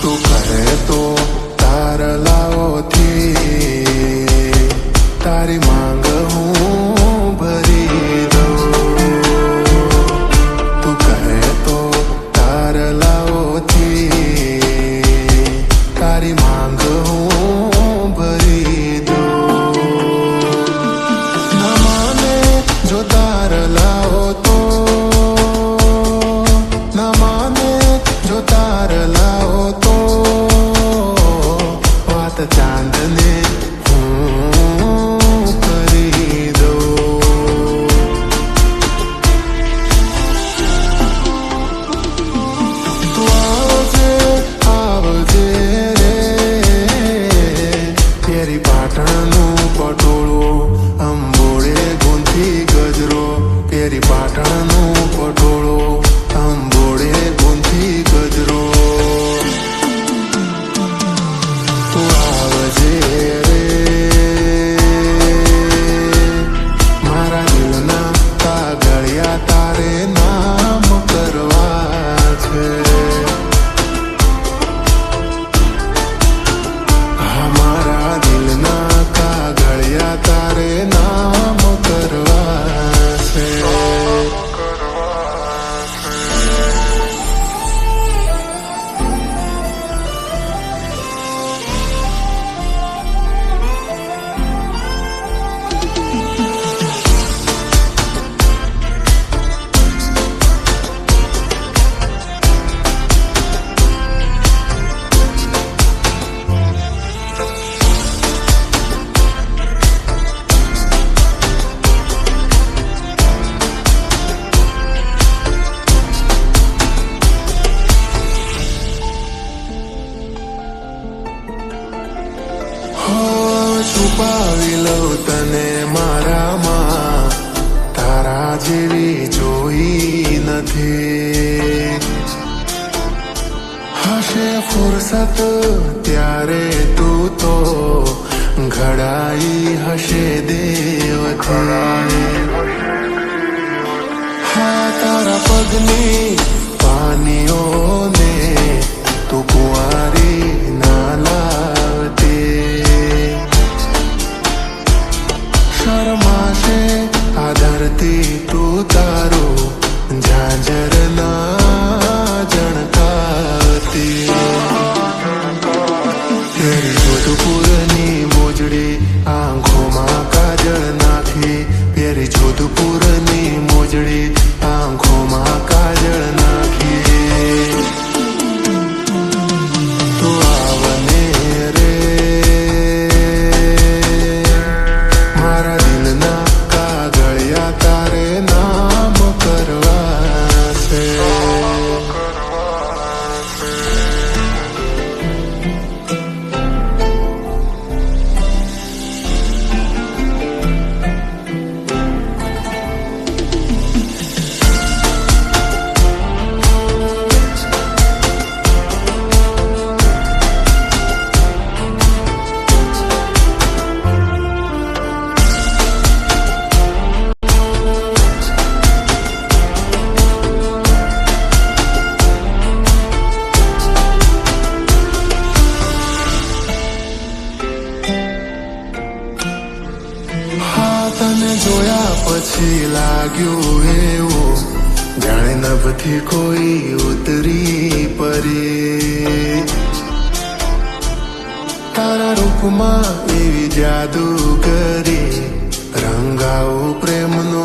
તું કહે તો તારલાઓથી તારી માંગ હું ભરી દઉં. તું કહે તો તારલાઓથી તારી માંગ હું ભરી દઉં. ના માને જો તારલાઓ તો ના માને જો તારલાઓ તો વાત ચાંદને હું કરી દઉં. તું આવજે આવજે રે તેરી પાટણનું પટોળું અંબોળે ગુંથી ગજરો. તેરી પાટણનું પટોળું અંબોળે ગુંથી ગજરો. તું આવજે રે મારા દિલના કાગળિયા તારે નામ કરવા છે. હા મારા દિલના કાગળિયા તારે નામ કરવા છે. છુપાવી લઉં તને મારામાં તારા જેવી જોઈ નથી. હશે ફુરસત ત્યારે તું તો ઘડાઈ હશે દેવથી. હા તારા પગની પાનીઓને તું કુંવારી ના લાવતી. શરમાશે આ ધરતી તું તારું ઝાંઝર ના જણકાતી. તેરી જોધપુરની મોજડી આંખોમાં કાજળ નાખી. તેરી જોધપુરની મોજડી આંખોમાં કાજળ નાખી. તું આવને રે મારા દિલના કાગળિયા તારે નામ કરવા છે. તને જોયા પછી લાગ્યું એવું જાણે નભથી કોઈ ઉતરી પરી. તારા રૂપમાં એવી જાદુ કરી રંગાવું પ્રેમનો